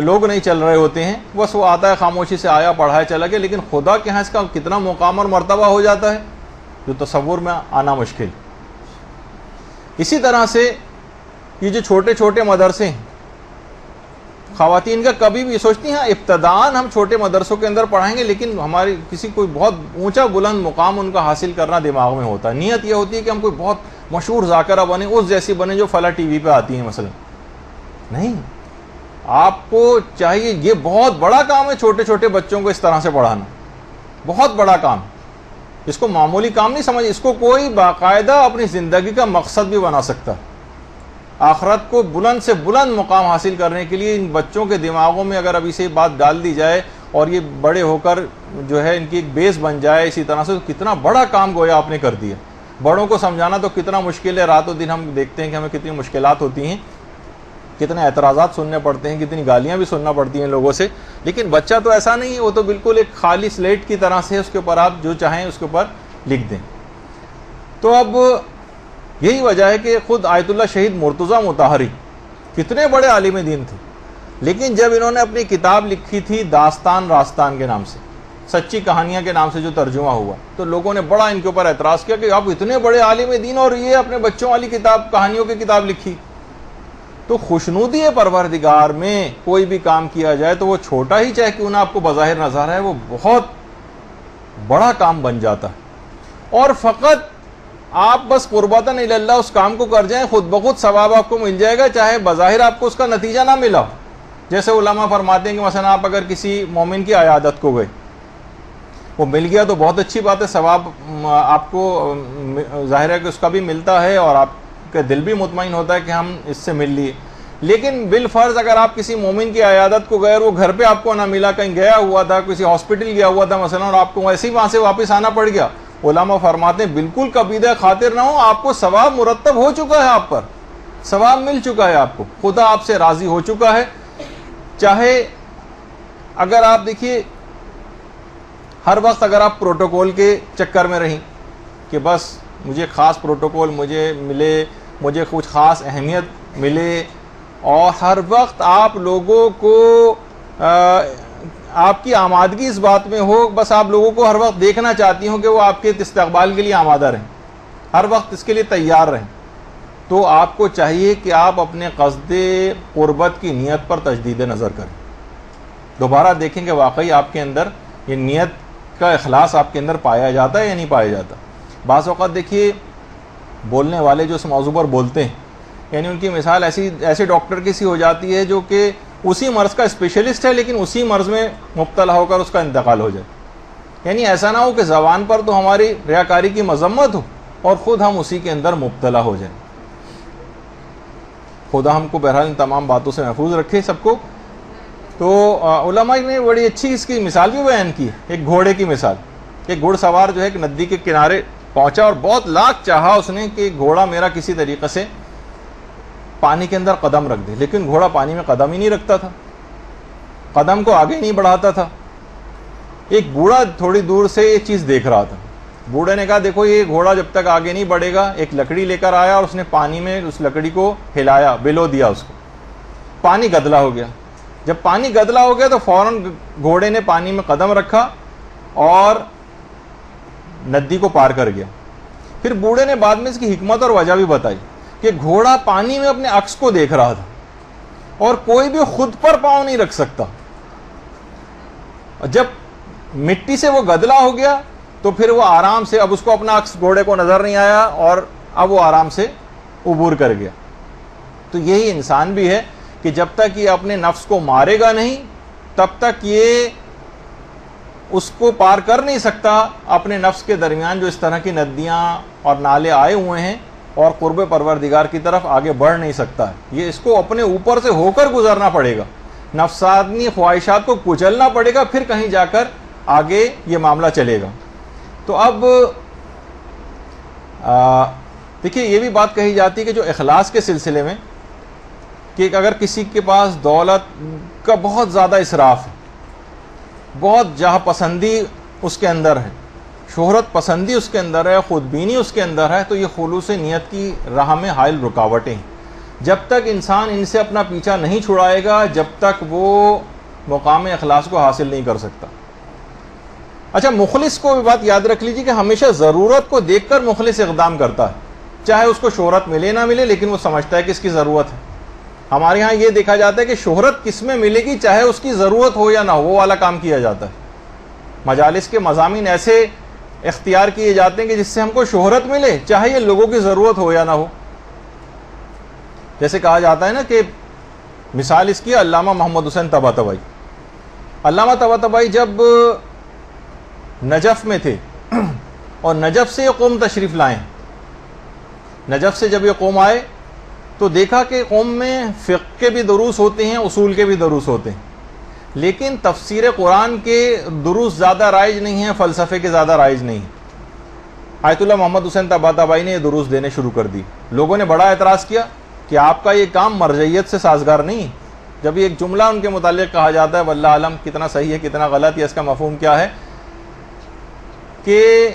Speaker 1: لوگ نہیں چل رہے ہوتے ہیں، بس وہ آتا ہے خاموشی سے آیا پڑھایا چلا گیا، لیکن خدا کے ہاں اس کا کتنا مقام اور مرتبہ ہو جاتا ہے جو تصور میں آنا مشکل۔ اسی طرح سے یہ جو چھوٹے چھوٹے مدرسے ہیں، خواتین کا کبھی بھی سوچتی ہیں ابتداً ہم چھوٹے مدرسوں کے اندر پڑھائیں گے، لیکن ہماری کسی کوئی بہت اونچا بلند مقام ان کا حاصل کرنا دماغ میں ہوتا ہے، نیت یہ ہوتی ہے کہ ہم کوئی بہت مشہور ذاکرہ بنے، اس جیسی بنے جو فلاں ٹی وی پہ آتی ہیں مثلا۔ نہیں، آپ کو چاہیے، یہ بہت بڑا کام ہے چھوٹے چھوٹے بچوں کو اس طرح سے پڑھانا، بہت بڑا کام، اس کو معمولی کام نہیں سمجھ، اس کو کوئی باقاعدہ اپنی زندگی کا مقصد بھی بنا سکتا ہے۔ آخرت کو بلند سے بلند مقام حاصل کرنے کے لیے ان بچوں کے دماغوں میں اگر ابھی سے بات ڈال دی جائے اور یہ بڑے ہو کر جو ہے ان کی ایک بیس بن جائے اسی طرح سے، تو کتنا بڑا کام گویا آپ نے کر دیا۔ بڑوں کو سمجھانا تو کتنا مشکل ہے، رات و دن ہم دیکھتے ہیں کہ ہمیں کتنی مشکلات ہوتی ہیں، کتنے اعتراضات سننے پڑتے ہیں، کتنی گالیاں بھی سننا پڑتی ہیں لوگوں سے، لیکن بچہ تو ایسا نہیں ہے، وہ تو بالکل ایک خالی سلیٹ کی طرح سے، اس کے اوپر آپ جو چاہیں اس کے اوپر لکھ دیں۔ تو اب یہی وجہ ہے کہ خود آیت اللہ شہید مرتضیٰ مطہری کتنے بڑے عالم دین تھے، لیکن جب انہوں نے اپنی کتاب لکھی تھی داستان راستان کے نام سے، سچی کہانیاں کے نام سے جو ترجمہ ہوا، تو لوگوں نے بڑا ان کے اوپر اعتراض کیا کہ آپ اتنے بڑے عالم دین اور یہ اپنے بچوں والی کتاب، کہانیوں کی کتاب لکھی۔ تو خوشنودی پروردگار میں کوئی بھی کام کیا جائے تو وہ چھوٹا ہی چاہے کیوں نہ آپ کو بظاہر نظر ہے، وہ بہت بڑا کام بن جاتا ہے، اور فقط آپ بس قربتاً الی اللہ اس کام کو کر جائیں، خود بخود ثواب آپ کو مل جائے گا، چاہے بظاہر آپ کو اس کا نتیجہ نہ ملا ہو۔ جیسے علماء فرماتے ہیں کہ مثلا آپ اگر کسی مومن کی عیادت کو گئے، وہ مل گیا تو بہت اچھی بات ہے، ثواب آپ کو ظاہر ہے کہ اس کا بھی ملتا ہے، اور آپ کا دل بھی مطمئن ہوتا ہے کہ ہم اس سے مل لیے۔ لیکن بالفرض اگر آپ کسی مومن کی عیادت کو گئے اور وہ گھر پہ آپ کو نہ ملا، کہیں گیا ہوا تھا، کسی ہاسپٹل گیا ہوا تھا مثلا، اور آپ کو ایسے ہی وہاں سے واپس آنا پڑ گیا، علماء فرماتے ہیں بالکل قبیدہ خاطر نہ ہو، آپ کو ثواب مرتب ہو چکا ہے، آپ پر ثواب مل چکا ہے، آپ کو خدا آپ سے راضی ہو چکا ہے۔ چاہے اگر آپ دیکھیے ہر وقت اگر آپ پروٹوکول کے چکر میں رہیں کہ بس مجھے خاص پروٹوکول مجھے ملے، مجھے کچھ خاص اہمیت ملے، اور ہر وقت آپ لوگوں کو آپ کی آمادگی اس بات میں ہو، بس آپ لوگوں کو ہر وقت دیکھنا چاہتی ہوں کہ وہ آپ کے استقبال کے لیے آمادہ رہیں، ہر وقت اس کے لیے تیار رہیں، تو آپ کو چاہیے کہ آپ اپنے قصد قربت کی نیت پر تجدید نظر کریں، دوبارہ دیکھیں کہ واقعی آپ کے اندر یہ نیت کا اخلاص آپ کے اندر پایا جاتا ہے یا نہیں پایا جاتا۔ بعض اوقات دیکھیے بولنے والے جو اس موضوع پر بولتے ہیں، یعنی ان کی مثال ایسے ڈاکٹر کی سی ہو جاتی ہے جو کہ اسی مرض کا اسپیشلسٹ ہے، لیکن اسی مرض میں مبتلا ہو کر اس کا انتقال ہو جائے، یعنی ایسا نہ ہو کہ زبان پر تو ہماری ریاکاری کی مذمت ہو اور خود ہم اسی کے اندر مبتلا ہو جائیں. خدا ہم کو بہرحال ان تمام باتوں سے محفوظ رکھے سب کو. تو علماء نے بڑی اچھی اس کی مثال بھی بیان کی, ایک گھوڑے کی مثال. ایک گھوڑ سوار جو ہے ایک ندی کے کنارے پہنچا اور بہت لاکھ چاہا اس نے کہ گھوڑا میرا کسی طریقے سے پانی کے اندر قدم رکھ دے, لیکن گھوڑا پانی میں قدم ہی نہیں رکھتا تھا, قدم کو آگے نہیں بڑھاتا تھا. ایک بوڑھا تھوڑی دور سے یہ چیز دیکھ رہا تھا. بوڑھے نے کہا دیکھو یہ گھوڑا جب تک آگے نہیں بڑھے گا. ایک لکڑی لے کر آیا اور اس نے پانی میں اس لکڑی کو ہلایا, بلو دیا اس کو, پانی گدلا ہو گیا. جب پانی گدلا ہو گیا تو فوراً گھوڑے نے پانی میں قدم رکھا اور ندی کو پار کر گیا. پھر بوڑھے نے بعد میں اس کی حکمت اور وجہ بھی بتائی کہ گھوڑا پانی میں اپنے عکس کو دیکھ رہا تھا اور کوئی بھی خود پر پاؤں نہیں رکھ سکتا. جب مٹی سے وہ گدلا ہو گیا تو پھر وہ آرام سے, اب اس کو اپنا عکس گھوڑے کو نظر نہیں آیا اور اب وہ آرام سے عبور کر گیا. تو یہی انسان بھی ہے کہ جب تک یہ اپنے نفس کو مارے گا نہیں تب تک یہ اس کو پار کر نہیں سکتا. اپنے نفس کے درمیان جو اس طرح کی ندیاں اور نالے آئے ہوئے ہیں اور قرب پروردگار کی طرف آگے بڑھ نہیں سکتا ہے. یہ اس کو اپنے اوپر سے ہو کر گزرنا پڑے گا, نفسانی خواہشات کو کچلنا پڑے گا, پھر کہیں جا کر آگے یہ معاملہ چلے گا. تو اب دیکھیے یہ بھی بات کہی جاتی ہے کہ جو اخلاص کے سلسلے میں کہ اگر کسی کے پاس دولت کا بہت زیادہ اسراف ہے, بہت جاہ پسندی اس کے اندر ہے, شہرت پسندی اس کے اندر ہے, خود بینی اس کے اندر ہے, تو یہ خلوص نیت کی راہ میں حائل رکاوٹیں ہیں. جب تک انسان ان سے اپنا پیچھا نہیں چھڑائے گا جب تک وہ مقام اخلاص کو حاصل نہیں کر سکتا. اچھا, مخلص کو بھی بات یاد رکھ لیجیے کہ ہمیشہ ضرورت کو دیکھ کر مخلص اقدام کرتا ہے, چاہے اس کو شہرت ملے نہ ملے, لیکن وہ سمجھتا ہے کہ اس کی ضرورت ہے. ہمارے ہاں یہ دیکھا جاتا ہے کہ شہرت کس میں ملے گی, چاہے اس کی ضرورت ہو یا نہ ہو, وہ والا کام کیا جاتا ہے. مجالس کے مضامین ایسے اختیار کیے جاتے ہیں کہ جس سے ہم کو شہرت ملے, چاہے یہ لوگوں کی ضرورت ہو یا نہ ہو. جیسے کہا جاتا ہے نا کہ مثال اس کی علامہ محمد حسین طباطبائی. علامہ طباطبائی جب نجف میں تھے اور نجف سے یہ قوم تشریف لائیں, نجف سے جب یہ قوم آئے تو دیکھا کہ قوم میں فقہ کے بھی دروس ہوتے ہیں, اصول کے بھی دروس ہوتے ہیں, لیکن تفسیر قرآن کے دروس زیادہ رائج نہیں ہیں, فلسفے کے زیادہ رائج نہیں ہیں. آیت اللہ محمد حسین طباطبائی نے یہ دروس دینے شروع کر دی. لوگوں نے بڑا اعتراض کیا کہ آپ کا یہ کام مرجعیت سے سازگار نہیں. جب ایک جملہ ان کے متعلق کہا جاتا ہے, واللہ عالم کتنا صحیح ہے کتنا غلط, یا اس کا مفہوم کیا ہے, کہ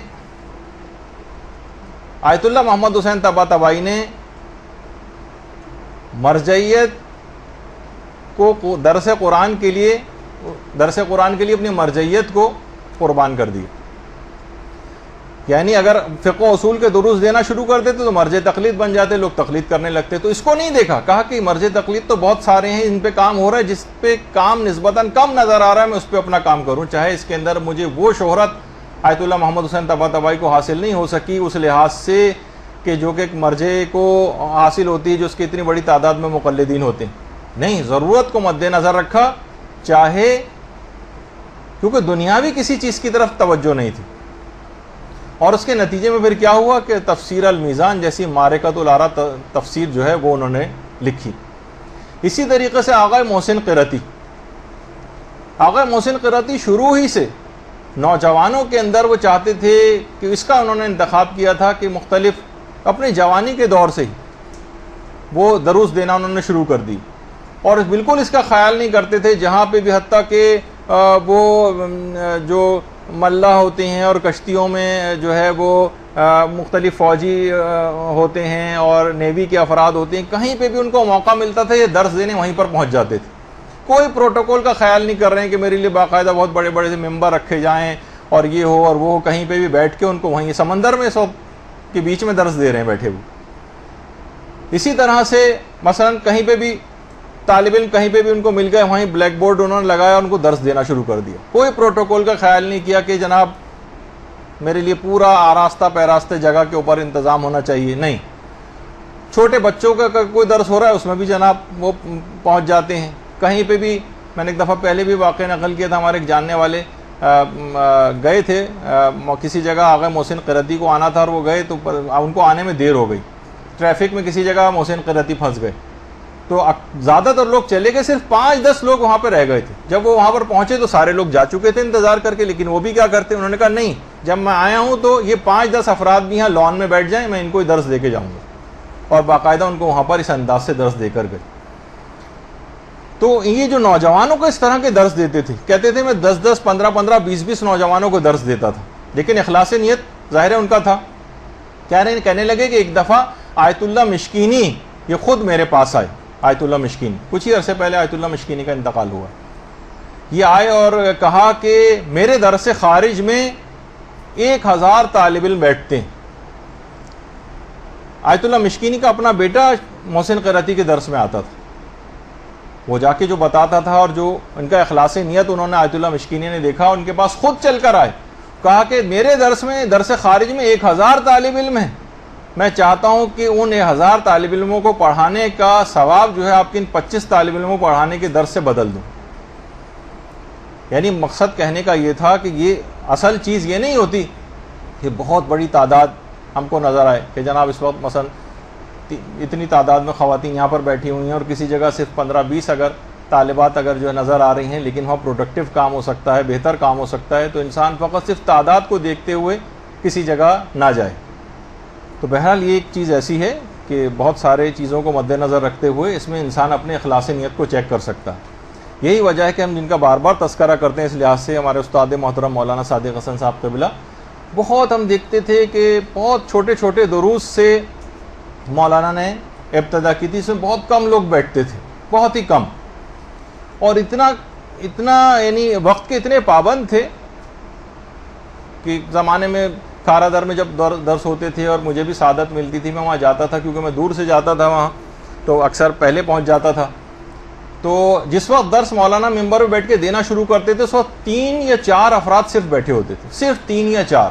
Speaker 1: آیت اللہ محمد حسین طباطبائی نے مرجعیت کو درس قرآن کے لیے اپنی مرجعیت کو قربان کر دی. یعنی اگر فقہ و اصول کے دروس دینا شروع کر دیتے تو مرجع تقلید بن جاتے, لوگ تقلید کرنے لگتے. تو اس کو نہیں دیکھا, کہا کہ مرجع تقلید تو بہت سارے ہیں, ان پہ کام ہو رہا ہے, جس پہ کام نسبتاً کم نظر آ رہا ہے میں اس پہ اپنا کام کروں, چاہے اس کے اندر مجھے وہ شہرت آیت اللہ محمد حسین طباطبائی کو حاصل نہیں ہو سکی اس لحاظ سے کہ جو کہ ایک مرجع کو حاصل ہوتی ہے جو اس کی اتنی بڑی تعداد میں مقلدین ہوتے ہیں. نہیں, ضرورت کو مد نظر رکھا, چاہے کیونکہ دنیاوی کسی چیز کی طرف توجہ نہیں تھی. اور اس کے نتیجے میں پھر کیا ہوا کہ تفسیر المیزان جیسی معرکۃ الآراء تفسیر جو ہے وہ انہوں نے لکھی. اسی طریقے سے آغا محسن قرطی شروع ہی سے نوجوانوں کے اندر وہ چاہتے تھے کہ اس کا انہوں نے انتخاب کیا تھا کہ مختلف اپنے جوانی کے دور سے ہی وہ دروس دینا انہوں نے شروع کر دی, اور بالکل اس کا خیال نہیں کرتے تھے جہاں پہ بھی, حتیٰ کہ وہ جو ملاح ہوتے ہیں اور کشتیوں میں جو ہے وہ مختلف فوجی ہوتے ہیں اور نیوی کے افراد ہوتے ہیں, کہیں پہ بھی ان کو موقع ملتا تھا یہ درس دینے وہیں پر پہنچ جاتے تھے. کوئی پروٹوکول کا خیال نہیں کر رہے ہیں کہ میرے لیے باقاعدہ بہت بڑے بڑے سے ممبر رکھے جائیں اور یہ ہو اور وہ, کہیں پہ بھی بیٹھ کے ان کو وہیں سمندر میں سب کے بیچ میں درس دے رہے ہیں بیٹھے ہوئے. اسی طرح سے مثلا کہیں پہ بھی طالب علم کہیں پہ بھی ان کو مل گئے, وہیں بلیک بورڈ انہوں نے لگایا, ان کو درس دینا شروع کر دیا. کوئی پروٹوکول کا خیال نہیں کیا کہ جناب میرے لیے پورا آراستہ پیراستہ جگہ کے اوپر انتظام ہونا چاہیے. نہیں, چھوٹے بچوں کا کوئی درس ہو رہا ہے اس میں بھی جناب وہ پہنچ جاتے ہیں. کہیں پہ بھی, میں نے ایک دفعہ پہلے بھی واقعہ نقل کیا تھا, ہمارے ایک جاننے والے گئے تھے کسی جگہ، آغا محسن قرتی کو آنا تھا اور وہ گئے تو ان کو آنے میں دیر ہو گئی، ٹریفک میں کسی جگہ محسن قرتی پھنس گئے، تو زیادہ تر لوگ چلے گئے، صرف 5-10 لوگ وہاں پہ رہ گئے تھے۔ جب وہ وہاں پر پہنچے تو سارے لوگ جا چکے تھے انتظار کر کے، لیکن وہ بھی کیا کرتے، انہوں نے کہا نہیں، جب میں آیا ہوں تو یہ 5-10 افراد بھی یہاں لان میں بیٹھ جائیں، میں ان کو درس دے کے جاؤں گا، اور باقاعدہ ان کو وہاں پر اس انداز سے درس دے کر گئے۔ تو یہ جو نوجوانوں کو اس طرح کے درس دیتے تھے، کہتے تھے میں 10-10 15-15 20-20 نوجوانوں کو درس دیتا تھا، لیکن اخلاص نیت ظاہر ہے ان کا تھا۔ کہنے لگے کہ ایک دفعہ آیت اللہ مشکینی یہ خود میرے پاس آئے، آیت اللہ مشکینی، کچھ ہی عرصے پہلے آیت اللہ مشکینی کا انتقال ہوا، یہ آئے اور کہا کہ میرے درس خارج میں 1000 طالب علم بیٹھتے ہیں۔ آیت اللہ مشکینی کا اپنا بیٹا محسن قرتی کے درس میں آتا تھا، وہ جا کے جو بتاتا تھا، اور جو ان کا اخلاص نیت انہوں نے آیت اللہ مشکینی نے دیکھا، ان کے پاس خود چل کر آئے، کہا کہ میرے درس خارج میں 1000 طالب علم ہیں، میں چاہتا ہوں کہ ان 1000 طالب علموں کو پڑھانے کا ثواب جو ہے آپ کے ان 25 طالب علموں کو پڑھانے کے درس سے بدل دوں۔ یعنی مقصد کہنے کا یہ تھا کہ یہ اصل چیز یہ نہیں ہوتی کہ بہت بڑی تعداد ہم کو نظر آئے کہ جناب اس وقت مثلا اتنی تعداد میں خواتین یہاں پر بیٹھی ہوئی ہیں، اور کسی جگہ صرف 15-20 اگر طالبات اگر جو ہے نظر آ رہی ہیں، لیکن وہاں پروڈکٹیو کام ہو سکتا ہے، بہتر کام ہو سکتا ہے، تو انسان فقط صرف تعداد کو دیکھتے ہوئے کسی جگہ نہ جائے۔ تو بہرحال یہ ایک چیز ایسی ہے کہ بہت سارے چیزوں کو مد نظر رکھتے ہوئے اس میں انسان اپنے اخلاص نیت کو چیک کر سکتا ہے۔ یہی وجہ ہے کہ ہم جن کا بار بار تذکرہ کرتے ہیں اس لحاظ سے، ہمارے استاد محترم مولانا صادق حسن صاحب قبلہ، بہت ہم دیکھتے تھے کہ بہت چھوٹے چھوٹے دروس سے مولانا نے ابتدا کی تھی، اس میں بہت کم لوگ بیٹھتے تھے، بہت ہی کم، اور اتنا یعنی وقت کے اتنے پابند تھے کہ زمانے میں کھارا در میں جب درس ہوتے تھے اور مجھے بھی سعادت ملتی تھی، میں وہاں جاتا تھا، کیونکہ میں دور سے جاتا تھا وہاں، تو اکثر پہلے پہنچ جاتا تھا۔ تو جس وقت درس مولانا ممبر پہ بیٹھ کے دینا شروع کرتے تھے، اس وقت 3 یا 4 افراد صرف بیٹھے ہوتے تھے، صرف 3 یا 4،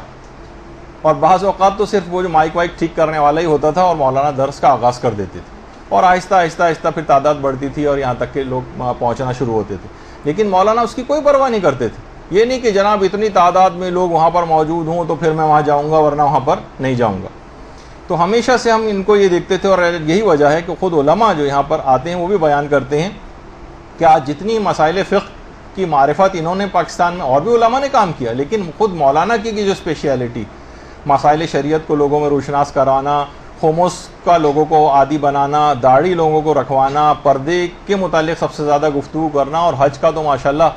Speaker 1: اور بعض اوقات تو صرف وہ جو مائک وائک ٹھیک کرنے والا ہی ہوتا تھا، اور مولانا درس کا آغاز کر دیتے تھے، اور آہستہ آہستہ آہستہ پھر تعداد بڑھتی تھی اور یہاں تک کہ لوگ پہنچنا شروع ہوتے تھے، لیکن مولانا اس کی کوئی پرواہ نہیں کرتے تھے۔ یہ نہیں کہ جناب اتنی تعداد میں لوگ وہاں پر موجود ہوں تو پھر میں وہاں جاؤں گا ورنہ وہاں پر نہیں جاؤں گا۔ تو ہمیشہ سے ہم ان کو یہ دیکھتے تھے، اور یہی وجہ ہے کہ خود علماء جو یہاں پر آتے ہیں وہ بھی بیان کرتے ہیں کہ آج جتنی مسائل فقہ کی معرفت انہوں نے پاکستان میں، اور بھی علماء نے کام کیا، لیکن خود مولانا کی جو اسپیشیلٹی، مسائل شریعت کو لوگوں میں روشناس کرانا، خمس کا لوگوں کو عادی بنانا، داڑھی لوگوں کو رکھوانا، پردے کے متعلق سب سے زیادہ گفتگو کرنا، اور حج کا تو ماشاءاللہ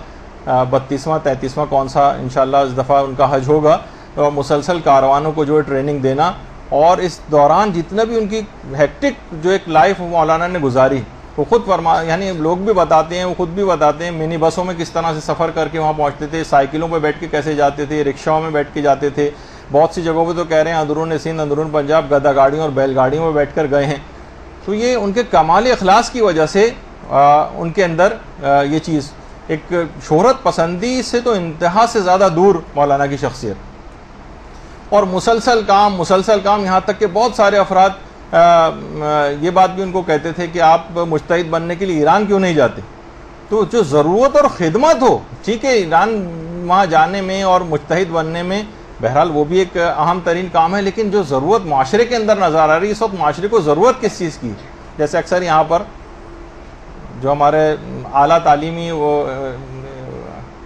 Speaker 1: 32واں 33واں کون سا انشاءاللہ اس دفعہ ان کا حج ہوگا، اور مسلسل کاروانوں کو جو ہے ٹریننگ دینا، اور اس دوران جتنا بھی ان کی ہیکٹک جو ایک لائف مولانا نے گزاری، وہ خود یعنی لوگ بھی بتاتے ہیں، وہ خود بھی بتاتے ہیں، منی بسوں میں کس طرح سے سفر کر کے وہاں پہنچتے تھے، سائیکلوں پہ بیٹھ کے کیسے جاتے تھے، رکشاؤں میں بیٹھ کے جاتے تھے، بہت سی جگہوں پہ تو کہہ رہے ہیں اندرون سندھ، اندرون پنجاب گدا گاڑیوں اور بیل گاڑیوں میں بیٹھ کر گئے ہیں۔ تو یہ ان کے کمال اخلاص کی وجہ سے ان کے اندر یہ چیز، ایک شہرت پسندی سے تو انتہا سے زیادہ دور مولانا کی شخصیت، اور مسلسل کام، یہاں تک کہ بہت سارے افراد یہ بات بھی ان کو کہتے تھے کہ آپ مجتہد بننے کے لیے ایران کیوں نہیں جاتے؟ تو جو ضرورت اور خدمت ہو، ٹھیک ہے ایران وہاں جانے میں اور مجتہد بننے میں بہرحال وہ بھی ایک اہم ترین کام ہے، لیکن جو ضرورت معاشرے کے اندر نظر آ رہی ہے اس وقت، معاشرے کو ضرورت کس چیز کی؟ جیسے اکثر یہاں پر جو ہمارے اعلیٰ تعلیمی وہ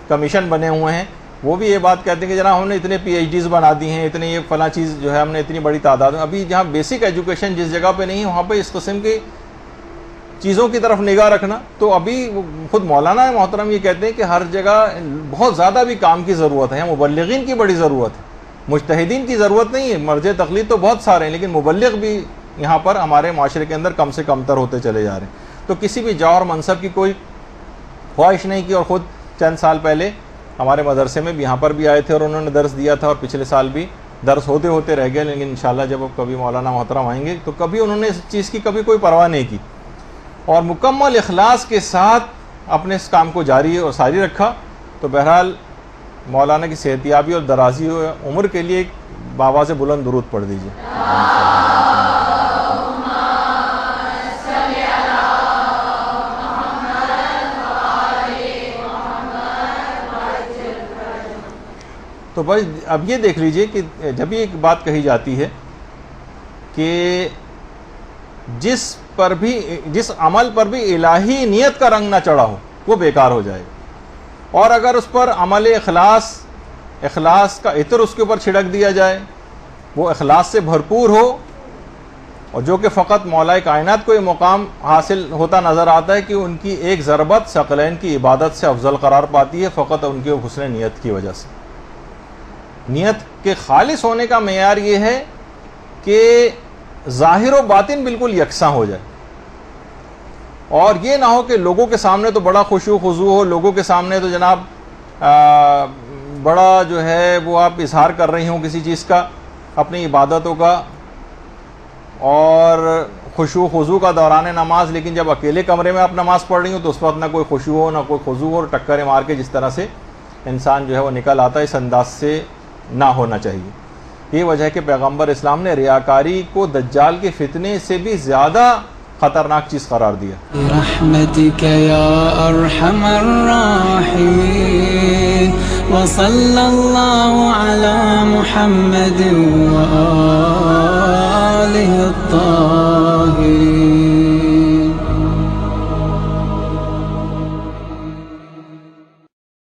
Speaker 1: کمیشن بنے ہوئے ہیں، وہ بھی یہ بات کہتے ہیں کہ جناب ہم نے اتنے پی ایچ ڈیز بنا دی ہیں، اتنے یہ فلاں چیز جو ہے ہم نے اتنی بڑی تعداد میں، ابھی جہاں بیسک ایجوکیشن جس جگہ پہ نہیں ہے وہاں پہ اس قسم کی چیزوں کی طرف نگاہ رکھنا۔ تو ابھی خود مولانا محترم یہ کہتے ہیں کہ ہر جگہ بہت زیادہ بھی کام کی ضرورت ہے، مبلغین کی بڑی ضرورت ہے، مجتہدین کی ضرورت نہیں ہے، مرجع تقلید تو بہت سارے ہیں، لیکن مبلغ بھی یہاں پر ہمارے معاشرے کے اندر کم سے کم تر ہوتے چلے جا رہے ہیں۔ تو کسی بھی جاہ اور منصب کی کوئی خواہش نہیں کی، اور خود چند سال پہلے ہمارے مدرسے میں بھی یہاں پر بھی آئے تھے اور انہوں نے درس دیا تھا، اور پچھلے سال بھی درس ہوتے رہ گئے، لیکن انشاءاللہ جب اب کبھی مولانا محترم آئیں گے تو کبھی انہوں نے اس چیز کی کبھی کوئی پرواہ نہیں کی، اور مکمل اخلاص کے ساتھ اپنے اس کام کو جاری اور ساری رکھا۔ تو بہرحال مولانا کی صحتیابی اور درازی عمر کے لیے ایک باواز بلند درود پڑھ دیجیے۔ تو بس اب یہ دیکھ لیجئے کہ جب یہ ایک بات کہی جاتی ہے کہ جس عمل پر بھی الہی نیت کا رنگ نہ چڑھا ہو وہ بیکار ہو جائے گا، اور اگر اس پر عمل اخلاص کا عطر اس کے اوپر چھڑک دیا جائے، وہ اخلاص سے بھرپور ہو، اور جو کہ فقط مولا کائنات کو یہ مقام حاصل ہوتا نظر آتا ہے کہ ان کی ایک ضربت ثقلین کی عبادت سے افضل قرار پاتی ہے، فقط ان کے حسن نیت کی وجہ سے۔ نیت کے خالص ہونے کا معیار یہ ہے کہ ظاہر و باطن بالکل یکساں ہو جائے، اور یہ نہ ہو کہ لوگوں کے سامنے تو بڑا خشوع خضوع ہو، لوگوں کے سامنے تو جناب بڑا جو ہے وہ آپ اظہار کر رہی ہوں کسی چیز کا، اپنی عبادتوں کا اور خشوع خضوع کا دوران نماز، لیکن جب اکیلے کمرے میں آپ نماز پڑھ رہی ہوں تو اس وقت نہ کوئی خشوع ہو نہ کوئی خضوع ہو، اور ٹکریں مار کے جس طرح سے انسان جو ہے وہ نکل آتا ہے، اس انداز سے نہ ہونا چاہیے۔ یہ وجہ ہے کہ پیغمبر اسلام نے ریاکاری کو دجال کے فتنے سے بھی زیادہ خطرناک چیز قرار دیا۔
Speaker 2: برحمتک یا ارحم الراحمین وصلی اللہ علی محمد و